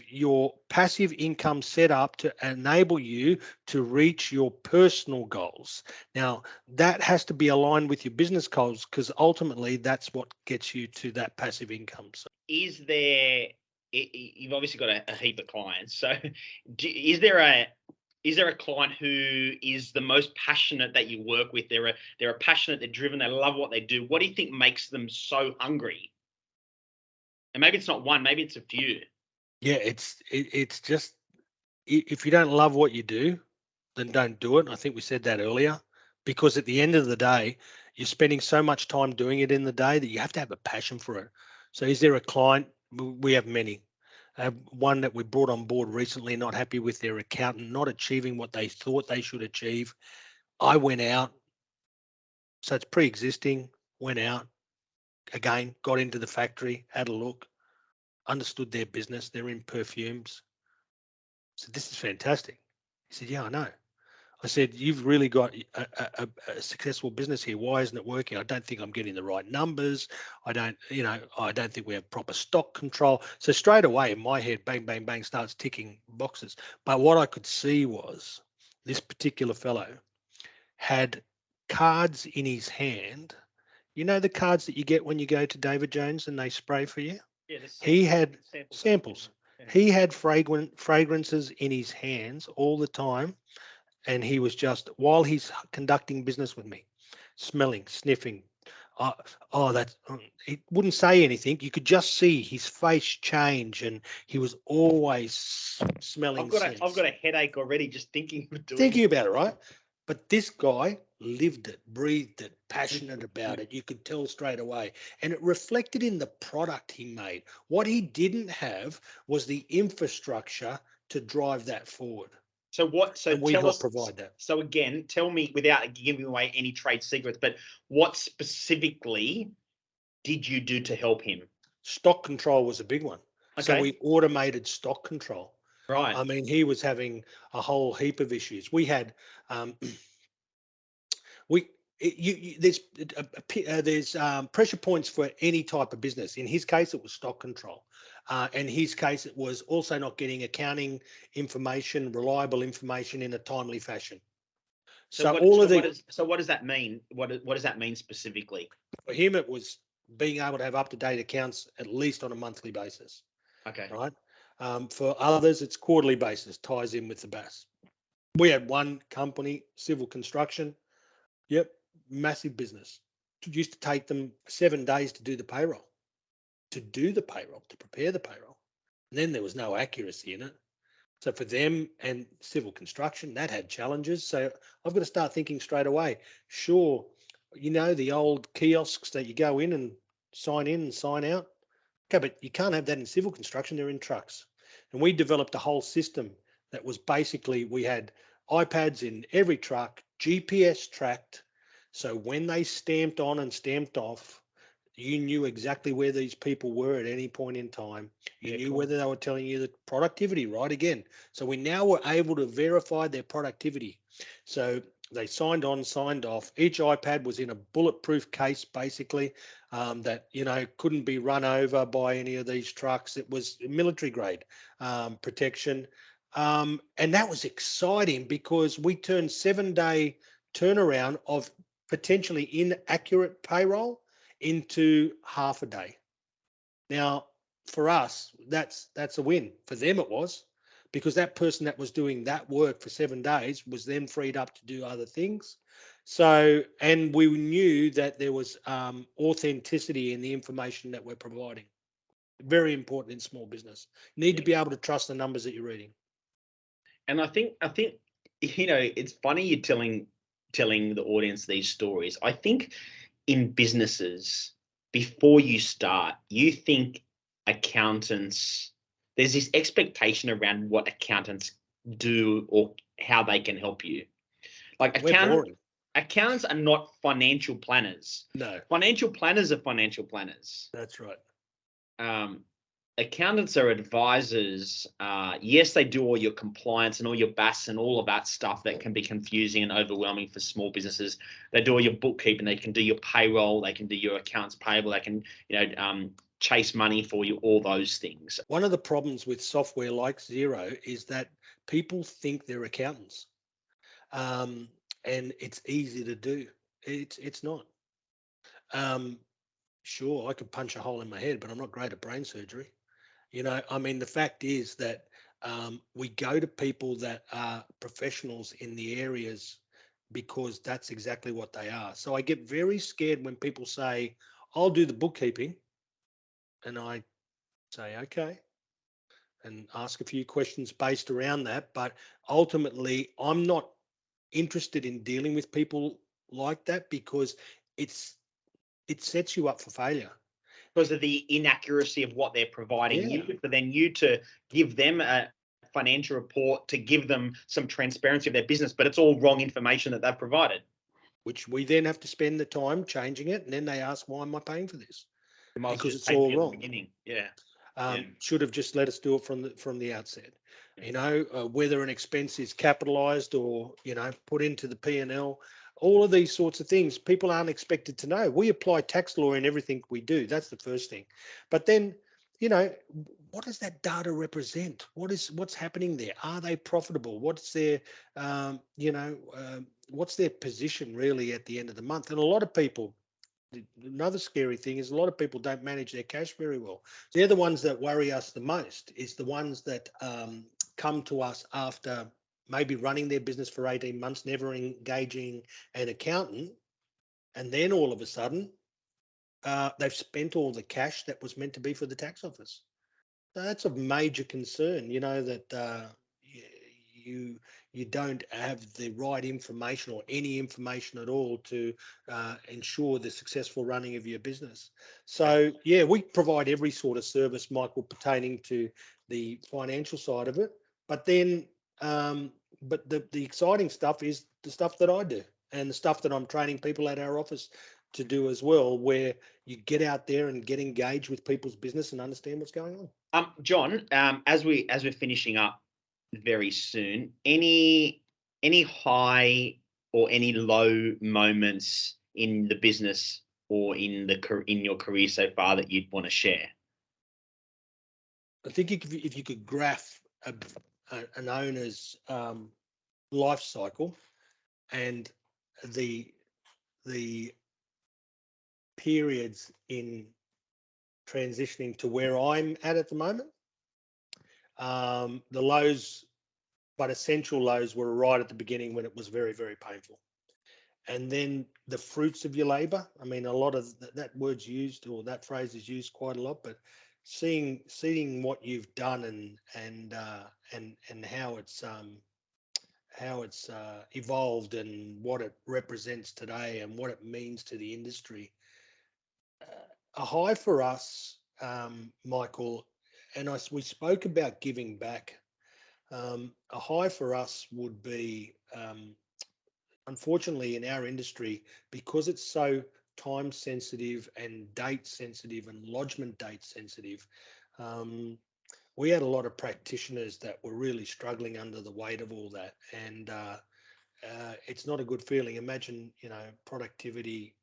your passive income set up to enable you to reach your personal goals. Now, that has to be aligned with your business goals, because ultimately that's what gets you to that passive income. So, You've obviously got a heap of clients. So is there a client who is the most passionate that you work with? They're passionate, they're driven, they love what they do. What do you think makes them so hungry? And maybe it's not one, maybe it's a few. Yeah, it's just, if you don't love what you do, then don't do it. I think we said that earlier, because at the end of the day, you're spending so much time doing it in the day that you have to have a passion for it. So is there a client? We have many. One that we brought on board recently, not happy with their accountant, not achieving what they thought they should achieve. I went out, so it's pre-existing, went out, again, got into the factory, had a look, understood their business. They're in perfumes. So this is fantastic. He said, yeah, I know. I said, you've really got a successful business here. Why isn't it working? I don't think I'm getting the right numbers. I don't think we have proper stock control. So straight away in my head, bang, bang, bang, starts ticking boxes. But what I could see was this particular fellow had cards in his hand. You know the cards that you get when you go to David Jones and they spray for you? Yeah, He had samples. Yeah. He had fragrances in his hands all the time. And he was just, while he's conducting business with me, smelling, sniffing. He wouldn't say anything. You could just see his face change, and he was always smelling. I've got a headache already just thinking about it, right? But this guy lived it, breathed it, passionate about it. You could tell straight away. And it reflected in the product he made. What he didn't have was the infrastructure to drive that forward. And we help provide that. So again, tell me, without giving away any trade secrets, but what specifically did you do to help him? Stock control was a big one. Okay. So we automated stock control. Right. I mean, he was having a whole heap of issues. We had there's pressure points for any type of business. In his case, it was stock control. In his case, it was also not getting accounting information, reliable information in a timely fashion. So what does that mean? What does that mean specifically? For him, it was being able to have up-to-date accounts at least on a monthly basis. Okay. Right. For others, it's quarterly basis, ties in with the BAS. We had one company, civil construction. Yep. Massive business. It used to take them 7 days to do the payroll, to prepare the payroll. And then there was no accuracy in it. So for them and civil construction, that had challenges. So I've got to start thinking straight away. Sure, the old kiosks that you go in and sign out. Okay, but you can't have that in civil construction. They're in trucks. And we developed a whole system that was basically, we had iPads in every truck, GPS tracked. So when they stamped on and stamped off, you knew exactly where these people were at any point in time. You knew whether they were telling you the productivity, right? Again. So we now were able to verify their productivity. So they signed on, signed off. Each iPad was in a bulletproof case, basically, that, couldn't be run over by any of these trucks. It was military grade protection. And that was exciting because we turned 7-day turnaround of potentially inaccurate payroll into half a day. Now, for us, that's a win. For them, it was, because that person that was doing that work for 7 days was then freed up to do other things. So, and we knew that there was authenticity in the information that we're providing. Very important in small business. You need to be able to trust the numbers that you're reading. And I think it's funny you're telling the audience these stories. I think in businesses, before you start, you think accountants, there's this expectation around what accountants do or how they can help you. Like accountants are not financial planners. No. Financial planners are financial planners. That's right. Accountants are advisors. Yes, they do all your compliance and all your BAS and all of that stuff that can be confusing and overwhelming for small businesses. They do all your bookkeeping. They can do your payroll. They can do your accounts payable. They can, chase money for you, all those things. One of the problems with software like Xero is that people think they're accountants, and it's easy to do. It's not. Sure, I could punch a hole in my head, but I'm not great at brain surgery. The fact is that we go to people that are professionals in the areas because that's exactly what they are. So I get very scared when people say, I'll do the bookkeeping. And I say, okay, and ask a few questions based around that. But ultimately, I'm not interested in dealing with people like that because it sets you up for failure. Because of the inaccuracy of what they're providing you, for then you to give them a financial report, to give them some transparency of their business, but it's all wrong information that they've provided. Which we then have to spend the time changing it, and then they ask, why am I paying for this? Because it's all wrong. Should have just let us do it from the outset. Whether an expense is capitalized or put into the P&L, all of these sorts of things people aren't expected to know. We apply tax law in everything we do. That's the first thing. But then, what does that data represent? What's happening there? Are they profitable? What's their what's their position really at the end of the month? And a lot of people, another scary thing is a lot of people don't manage their cash very well. They're the ones that worry us the most, is the ones that come to us after maybe running their business for 18 months, never engaging an accountant. And then all of a sudden, they've spent all the cash that was meant to be for the tax office. So that's a major concern, that you don't have the right information or any information at all to ensure the successful running of your business. So, we provide every sort of service, Michael, pertaining to the financial side of it. But then, but the exciting stuff is the stuff that I do and the stuff that I'm training people at our office to do as well, where you get out there and get engaged with people's business and understand what's going on. John, as we're finishing up very soon, any high or any low moments in the business or in your career so far that you'd want to share? I think if you could graph an owner's life cycle and the periods in transitioning to where I'm at the moment, the lows, but essential lows, were right at the beginning when it was very, very painful. And then the fruits of your labor. I mean, a lot of that word's used, or that phrase is used quite a lot, but seeing what you've done and how it's evolved and what it represents today and what it means to the industry. A high for us, Michael, and we spoke about giving back. A high for us would be, unfortunately, in our industry, because it's so time sensitive and date sensitive and lodgement date sensitive. We had a lot of practitioners that were really struggling under the weight of all that, and it's not a good feeling. Imagine, productivity.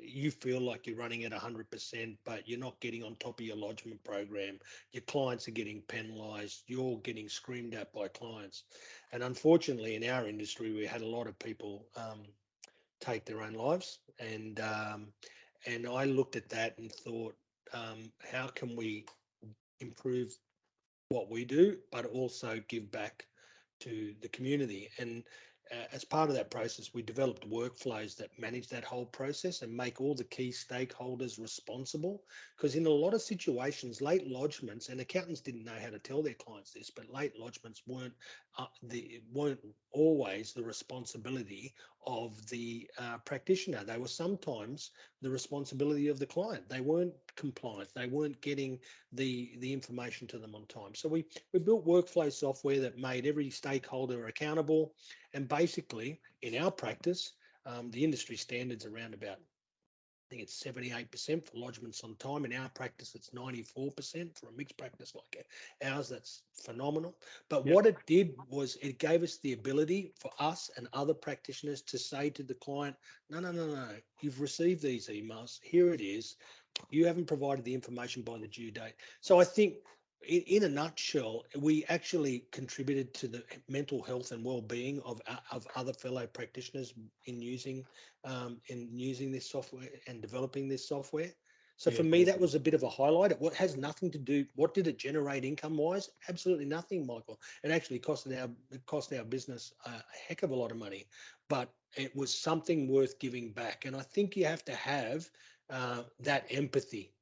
You feel like you're running at 100%, but you're not getting on top of your lodgement program. Your clients are getting penalised. You're getting screamed at by clients, and unfortunately, in our industry, we had a lot of people take their own lives, and I looked at that and thought, how can we improve what we do, but also give back to the community? And as part of that process, we developed workflows that manage that whole process and make all the key stakeholders responsible. Because in a lot of situations, late lodgements, and accountants didn't know how to tell their clients this, but late lodgements weren't always the responsibility of the practitioner. They were sometimes the responsibility of the client. They weren't compliant. They weren't getting the information to them on time. So we built workflow software that made every stakeholder accountable. And basically, in our practice, the industry standards around about, I think it's 78% for lodgements on time. In our practice, it's 94% for a mixed practice like ours. That's phenomenal. But what it did was it gave us the ability for us and other practitioners to say to the client, no, you've received these emails. Here it is. You haven't provided the information by the due date. So I think, in a nutshell, we actually contributed to the mental health and well-being of other fellow practitioners in using this software and developing this software. So for me, that was a bit of a highlight. What has nothing to do. What did it generate income-wise? Absolutely nothing, Michael. It actually cost our business a heck of a lot of money, but it was something worth giving back. And I think you have to have that empathy.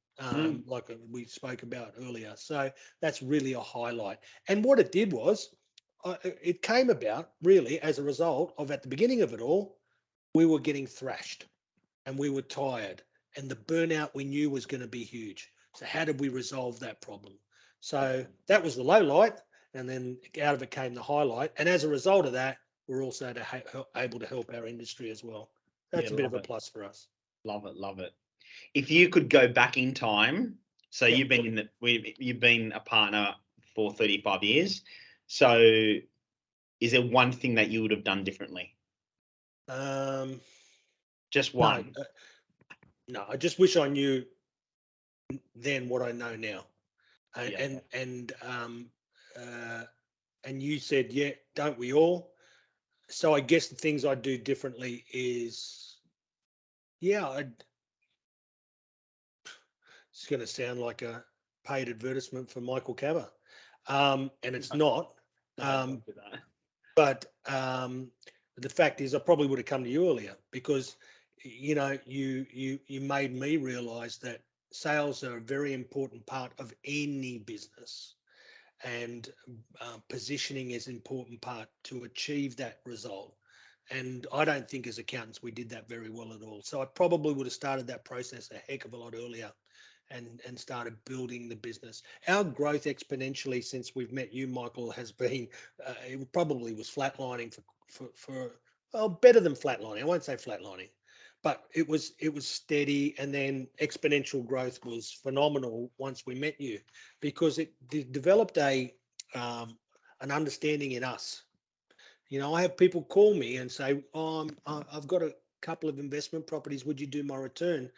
Like we spoke about earlier. So that's really a highlight. And what it did was, it came about really as a result of, at the beginning of it all, we were getting thrashed and we were tired and the burnout we knew was going to be huge. So how did we resolve that problem? So that was the low light, and then out of it came the highlight. And as a result of that, we're also able to help our industry as well. That's a bit of a plus for us. Love it. If you could go back in time, so you've been a partner for 35 years. So is there one thing that you would have done differently? Just one. No, I just wish I knew then what I know now. And you said, yeah, don't we all? So I guess the things I'd do differently is, it's going to sound like a paid advertisement for Michael Kava, and it's not. But the fact is, I probably would have come to you earlier, because you made me realise that sales are a very important part of any business, and positioning is an important part to achieve that result. And I don't think as accountants we did that very well at all. So I probably would have started that process a heck of a lot earlier and started building the business. Our growth exponentially since we've met you, Michael, has been, it probably was flatlining for better than flatlining. I won't say flatlining, but it was steady, and then exponential growth was phenomenal once we met you, because it developed an understanding in us. I have people call me and say, I've got a couple of investment properties. Would you do my return?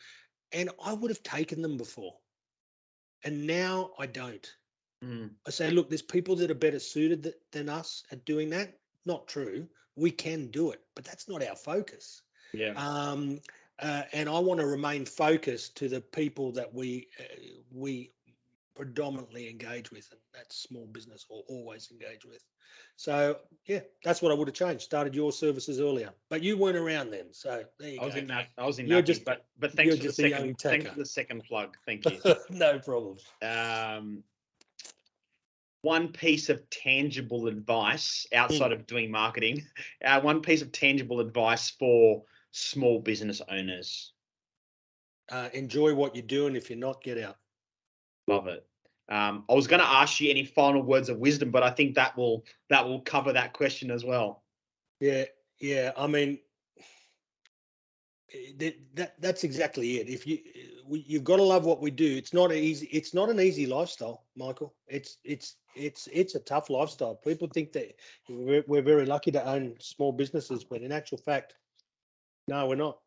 And I would have taken them before. And now I don't. I say, look, there's people that are better suited than us at doing that. Not true. We can do it, but that's not our focus. And I want to remain focused to the people that we predominantly engage with, and that's small business or always engage with. So yeah, that's what I would have changed. Started your services earlier, but you weren't around then. So there you go. I was in You're nothing, just but you're thanks for the just a young second. Thanks tacker. for the second plug. Thank you. No problems. One piece of tangible advice outside of doing marketing. One piece of tangible advice for small business owners. Enjoy what you're doing. If you're not, get out. Love it. I was going to ask you any final words of wisdom, but I think that will cover that question as well. Yeah. I mean, that's exactly it. If you've got to love what we do. It's not easy. It's not an easy lifestyle, Michael. It's a tough lifestyle. People think that we're very lucky to own small businesses, but in actual fact, no, we're not.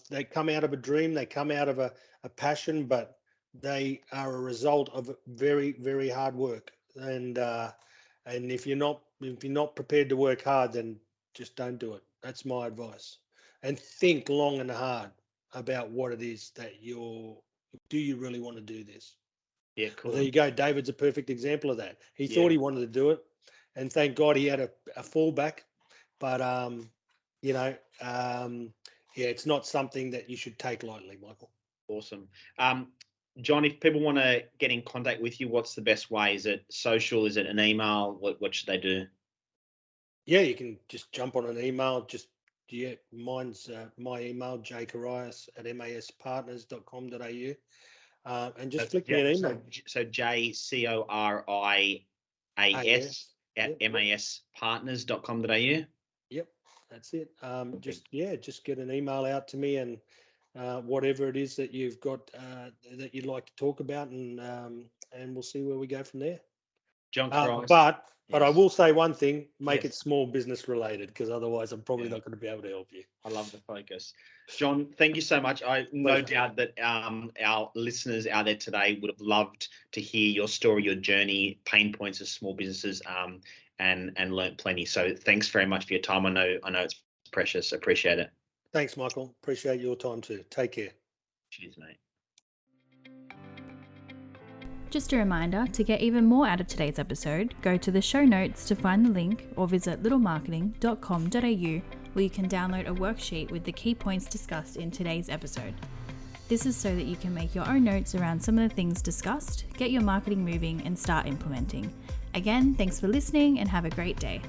They come out of a dream. They come out of a passion, but they are a result of very, very hard work. And if you're not prepared to work hard, then just don't do it. That's my advice. And think long and hard about what it is that do you really want to do this? Yeah, cool. Well, there you go. David's a perfect example of that. He thought he wanted to do it, and thank God he had a fallback. But it's not something that you should take lightly, Michael. Awesome. John, if people want to get in contact with you, what's the best way? Is it social? Is it an email? What should they do? Yeah, you can just jump on an email. Mine's my email, jcorias@maspartners.com.au, and just flick me an email. So jcorias@maspartners.com.au. Yep, that's it. Just get an email out to me, and whatever it is that you've got that you'd like to talk about, and we'll see where we go from there. John Corias. But I will say one thing, make it small business related, because otherwise I'm probably not going to be able to help you. I love the focus. John, thank you so much. I no doubt that our listeners out there today would have loved to hear your story, your journey, pain points as small businesses, and learnt plenty. So thanks very much for your time. I know it's precious. Appreciate it. Thanks, Michael. Appreciate your time too. Take care. Cheers, mate. Just a reminder, to get even more out of today's episode, go to the show notes to find the link, or visit littlemarketing.com.au, where you can download a worksheet with the key points discussed in today's episode. This is so that you can make your own notes around some of the things discussed, get your marketing moving, and start implementing. Again, thanks for listening and have a great day.